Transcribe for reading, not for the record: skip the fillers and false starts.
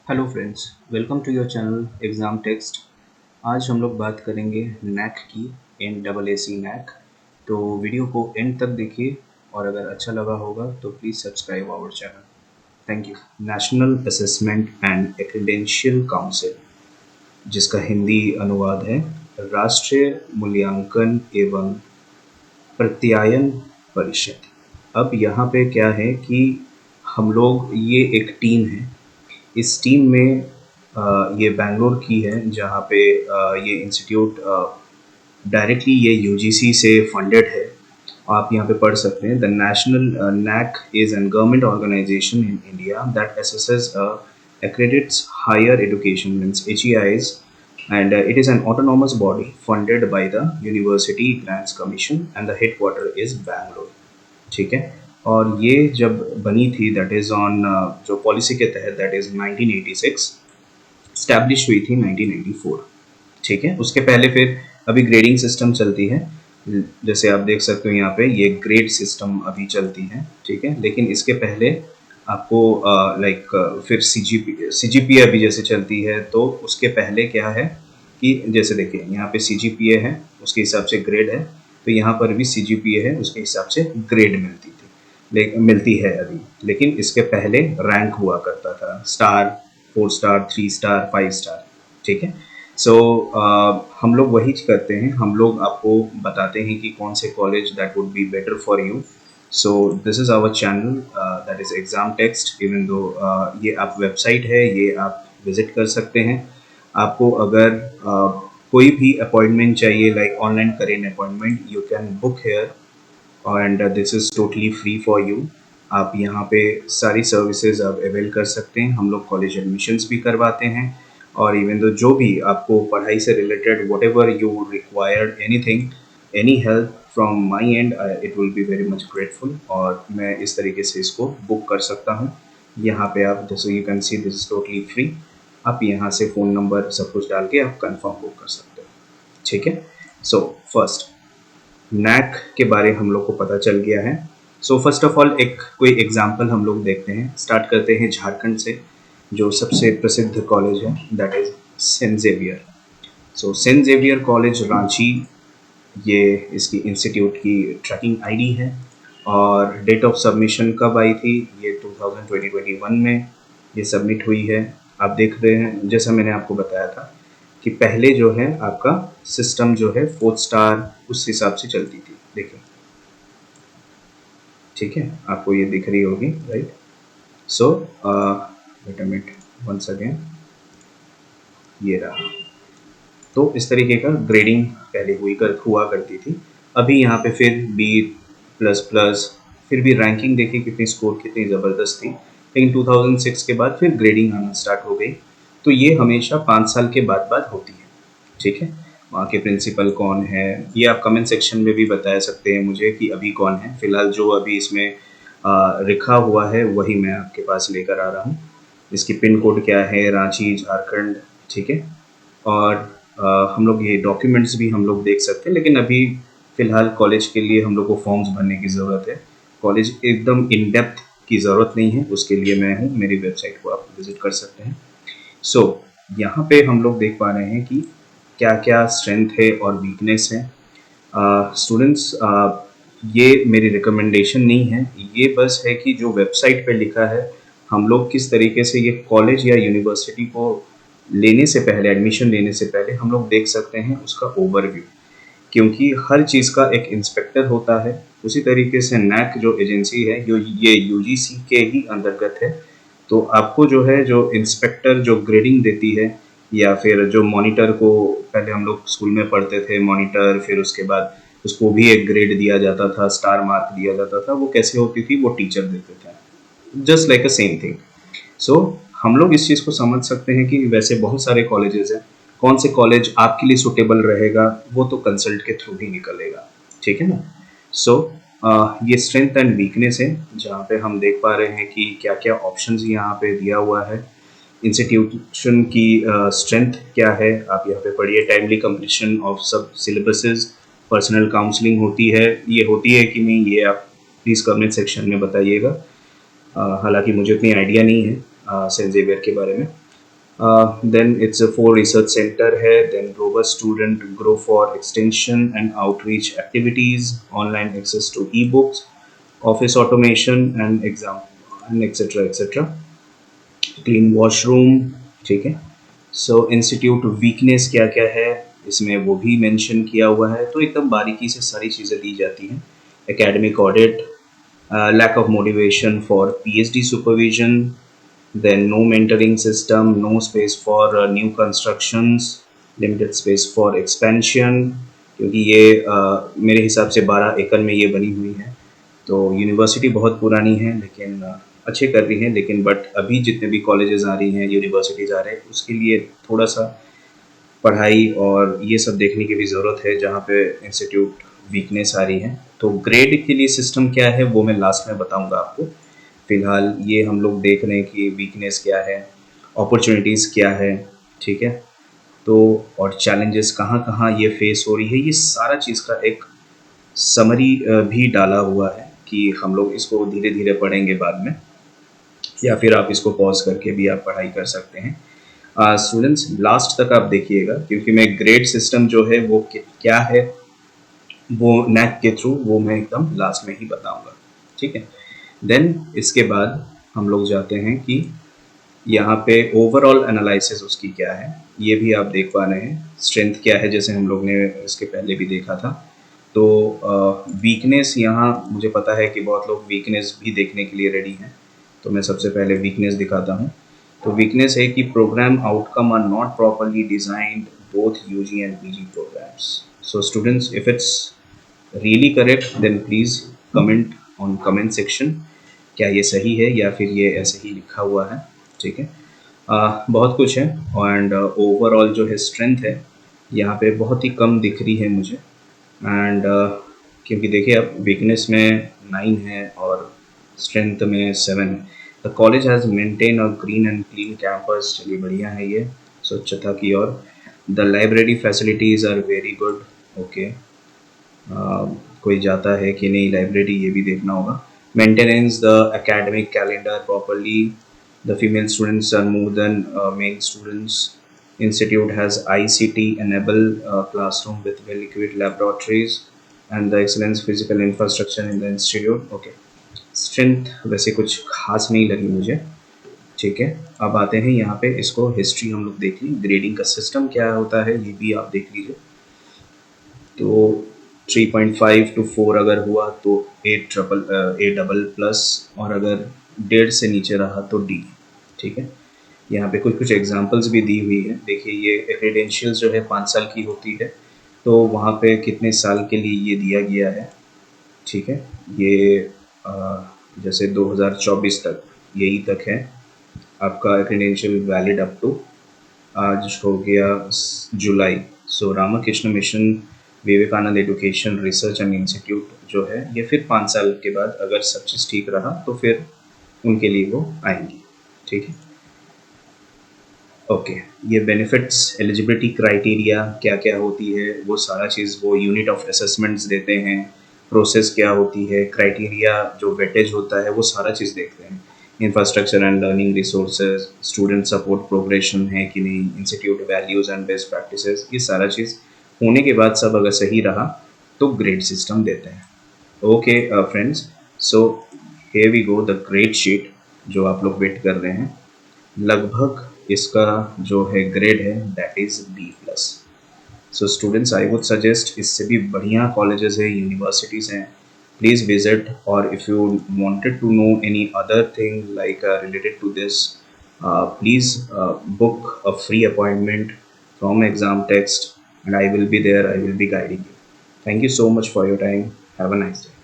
Hello friends, welcome to your channel exam text. आज हम लोग बात करेंगे नैक की, NAAC नैक। तो वीडियो को एंड तक देखिए और अगर अच्छा लगा होगा तो please subscribe our channel. Thank you. National assessment and एक्रीडेंशियल council, जिसका हिंदी अनुवाद है राष्ट्रीय मूल्यांकन एवं प्रत्यायन परिषद। अब यहाँ पे क्या है कि हम लोग, ये एक टीम है। इस टीम में ये बैंगलोर की है, जहाँ पे ये इंस्टीट्यूट डायरेक्टली ये यूजीसी से फंडेड है। आप यहाँ पे पढ़ सकते हैं, the national NAAC is an government organisation in India that assesses accredits higher education, means HEIs, and it is an autonomous body funded by the University Grants Commission and the headquarter is Bangalore। ठीक है। और ये जब बनी थी, that is on जो policy के तहत, दैट इज़ 1986, स्टैब्लिश हुई थी 1994। ठीक है। उसके पहले फिर अभी ग्रेडिंग सिस्टम चलती है, जैसे आप देख सकते हो यहाँ पे ये ग्रेड सिस्टम अभी चलती है। ठीक है। लेकिन इसके पहले आपको फिर CGPA अभी जैसे चलती है, तो उसके पहले क्या है कि जैसे देखिए यहाँ पे CGPA है, उसके हिसाब से ग्रेड है। तो यहाँ पर भी CGPA है, उसके हिसाब से ग्रेड मिलती थी, मिलती है अभी। लेकिन इसके पहले रैंक हुआ करता था, स्टार, 4 स्टार, 3 स्टार, 5 स्टार। ठीक है। सो हम लोग वही करते हैं, हम लोग आपको बताते हैं कि कौन से college that would be better for you. So this is our channel, that is exam text. Even though ये आप वेबसाइट है, ये आप विज़िट कर सकते हैं। आपको अगर कोई भी अपॉइंटमेंट चाहिए, लाइक ऑनलाइन करें appointment, you can book here and this is totally free for you. आप यहाँ पे सारी सर्विसेज आप अवेल कर सकते हैं। हम लोग कॉलेज एडमिशन्स भी करवाते हैं, और इवन दो जो भी आपको पढ़ाई से related what ever you required anything, any help from my and, it will be very much grateful. और मैं इस तरीके से इसको बुक कर सकता हूँ। यहाँ पे आप जैसे you can see, this is totally free. आप यहाँ से फ़ोन नंबर सब कुछ डाल के आप कंफर्म बुक कर सकते हो। ठीक है। सो फर्स्ट, नैक के बारे हम लोग को पता चल गया है। सो फर्स्ट ऑफ ऑल एक कोई एग्जांपल हम लोग देखते हैं। स्टार्ट करते हैं झारखंड से। जो सबसे प्रसिद्ध कॉलेज है, that is Saint Xavier. So Saint Xavier college Ranchi, ये इसकी इंस्टीट्यूट की ट्रैकिंग आईडी है। और डेट ऑफ सबमिशन कब आई थी? ये 2021 में ये सबमिट हुई है। आप देख रहे हैं, जैसा मैंने आपको बताया था कि पहले जो है आपका सिस्टम जो है 4 स्टार उस हिसाब से चलती थी। देखिए, ठीक है, आपको ये दिख रही होगी, right? So wait a minute, once again, ये रहा। तो इस तरीके का ग्रेडिंग पहले हुआ करती थी। अभी यहाँ पे फिर B++, फिर भी रैंकिंग देखिए कितनी, स्कोर कितनी ज़बरदस्त थी। लेकिन 2006 के बाद फिर ग्रेडिंग आना स्टार्ट हो गई। तो ये हमेशा 5 साल के बाद होती है। ठीक है। वहाँ के प्रिंसिपल कौन है, ये आप कमेंट सेक्शन में भी बता सकते हैं मुझे कि अभी कौन है। फिलहाल जो अभी इसमें लिखा हुआ है वही मैं आपके पास लेकर आ रहा हूँ। इसकी पिन कोड क्या है? रांची, झारखंड। ठीक है। और हम लोग ये डॉक्यूमेंट्स भी हम लोग देख सकते हैं, लेकिन अभी फ़िलहाल कॉलेज के लिए हम लोग को फॉर्म्स भरने की ज़रूरत है। कॉलेज एकदम इन डेप्थ की ज़रूरत नहीं है, उसके लिए मैं हूँ, मेरी वेबसाइट को आप विज़िट कर सकते हैं। सो यहाँ पे हम लोग देख पा रहे हैं कि क्या क्या स्ट्रेंथ है और वीकनेस है। स्टूडेंट्स, ये मेरी रिकमेंडेशन नहीं है, ये बस है कि जो वेबसाइट पे लिखा है, हम लोग किस तरीके से ये कॉलेज या यूनिवर्सिटी को लेने से पहले, एडमिशन लेने से पहले हम लोग देख सकते हैं उसका ओवरव्यू। क्योंकि हर चीज़ का एक इंस्पेक्टर होता है, उसी तरीके से नैक जो एजेंसी है, जो ये यूजीसी के ही अंतर्गत है। तो आपको जो है, जो इंस्पेक्टर जो ग्रेडिंग देती है, या फिर जो मॉनिटर को, पहले हम लोग स्कूल में पढ़ते थे मॉनिटर, फिर उसके बाद उसको भी एक ग्रेड दिया जाता था, स्टार मार्क दिया जाता था। वो कैसे होती थी? वो टीचर देते थे, just like a same thing. So हम लोग इस चीज़ को समझ सकते हैं कि वैसे बहुत सारे कॉलेजेस हैं, कौन से कॉलेज आपके लिए सुटेबल रहेगा वो तो कंसल्ट के थ्रू ही निकलेगा। ठीक है ना? सो ये स्ट्रेंथ एंड वीकनेस है, जहाँ पे हम देख पा रहे हैं कि क्या क्या ऑप्शंस यहाँ पे दिया हुआ है। इंस्टीट्यूशन की स्ट्रेंथ क्या है, आप यहाँ पे पढ़िए। टाइमली कंप्लीशन ऑफ सब सिलेबसेस, पर्सनल काउंसलिंग होती है, ये होती है कि नहीं, ये आप प्लीज़ कमेंट सेक्शन में बताइएगा। हालांकि मुझे उतनी आइडिया नहीं है सेंट जेवियर के बारे में। Then it's a 4 research center है, then robust student grow for extension and outreach activities, online access to ebooks, office automation and exam and etc. Clean washroom, ठीक है। सो इंस्टीट्यूट वीकनेस क्या क्या है इसमें वो भी मेंशन किया हुआ है, तो एकदम बारीकी से सारी चीज़ें दी जाती हैं। Academic audit, lack of motivation for PhD supervision, then no mentoring system, no space for new constructions, limited space for expansion, क्योंकि ये मेरे हिसाब से 12 एकड़ में ये बनी हुई है। तो यूनिवर्सिटी बहुत पुरानी है, लेकिन अच्छे कर रही है, लेकिन बट अभी जितने भी कॉलेजेस आ रही हैं, यूनिवर्सिटीज़ आ रहे हैं, उसके लिए थोड़ा सा पढ़ाई और ये सब देखने की भी ज़रूरत है, जहाँ पे इंस्टीट्यूट वीकनेस आ रही है। तो ग्रेड के लिए सिस्टम क्या है वो मैं लास्ट में बताऊंगा आपको। फ़िलहाल ये हम लोग देख रहे हैं कि वीकनेस क्या है, अपॉर्चुनिटीज़ क्या है, ठीक है। तो और चैलेंजेस कहाँ कहाँ ये फेस हो रही है, ये सारा चीज़ का एक समरी भी डाला हुआ है कि हम लोग इसको धीरे धीरे पढ़ेंगे बाद में, या फिर आप इसको पॉज करके भी आप पढ़ाई कर सकते हैं। स्टूडेंट्स लास्ट तक आप देखिएगा, क्योंकि मैं ग्रेड सिस्टम जो है वो क्या है वो नैक के थ्रू वो मैं एकदम लास्ट में ही बताऊंगा, ठीक है। देन इसके बाद हम लोग जाते हैं कि यहाँ पे ओवरऑल एनालिसिस उसकी क्या है, ये भी आप देख पा रहे हैं। स्ट्रेंथ क्या है, जैसे हम लोग ने इसके पहले भी देखा था। तो वीकनेस यहाँ मुझे पता है कि बहुत लोग वीकनेस भी देखने के लिए रेडी हैं, तो मैं सबसे पहले वीकनेस दिखाता हूँ। तो वीकनेस है कि programme outcome are not properly designed both UG and PG programmes. So students, if it's really correct then please comment on comment section, क्या ये सही है या फिर ये ऐसे ही लिखा हुआ है, ठीक है। बहुत कुछ है, एंड ओवरऑल जो है स्ट्रेंथ है यहाँ पे बहुत ही कम दिख रही है मुझे। एंड क्योंकि देखिए अब वीकनेस में 9 है और स्ट्रेंथ में 7 है। The college has maintain a green and clean campus, चलिए बढ़िया है ये स्वच्छता की ओर। The library facilities are very good, okay. कोई जाता है कि नहीं लाइब्रेरी ये भी देखना होगा। Maintenance the academic calendar properly, the female students are more than male students. Institute has ICT enabled classroom with well equipped laboratories and the excellence physical infrastructure in the institute. Okay, strength वैसे कुछ खास नहीं लगी मुझे, ठीक है। अब आते हैं यहाँ पे, इसको हिस्ट्री हम लोग देख लें, ग्रेडिंग का सिस्टम क्या होता है ये भी आप देख लीजिए। तो 3.5 to 4 अगर हुआ तो A डबल प्लस, और अगर 1.5 से नीचे रहा तो D, ठीक है। यहाँ पे कुछ कुछ एग्जांपल्स भी दी हुई है। देखिए ये क्रेडेंशियल्स जो है 5 साल की होती है, तो वहाँ पे कितने साल के लिए ये दिया गया है, ठीक है। ये जैसे 2024 तक यही तक है आपका क्रेडेंशियल वैलिड अप टू, आज हो गया जुलाई। So Ramakrishna mission Vivekananda education research and institute जो है ये फिर 5 साल के बाद अगर सब चीज़ ठीक रहा तो फिर उनके लिए वो आएंगी, ठीक है। ओके, ये बेनिफिट्स एलिजिबिलिटी क्राइटेरिया क्या क्या होती है वो सारा चीज़ वो यूनिट ऑफ असेसमेंट्स देते हैं, प्रोसेस क्या होती है, क्राइटेरिया जो वेटेज होता है वो सारा चीज़ देखते हैं। Infrastructure and learning resources, student support progression है कि नहीं, institute values and best practices, ये सारा चीज़ होने के बाद सब अगर सही रहा तो ग्रेड सिस्टम देते हैं। Okay friends, so here we go the grade sheet जो आप लोग वेट कर रहे हैं। लगभग इसका जो है ग्रेड है that is B+। So students I would suggest, इससे भी बढ़िया कॉलेजेस है, यूनिवर्सिटीज़ हैं, प्लीज़ विजिट। और if you wanted to know any other thing like related to this, please book a free appointment from Exam Text and I will be there, I will be guiding you. Thank you so much for your time. Have a nice day.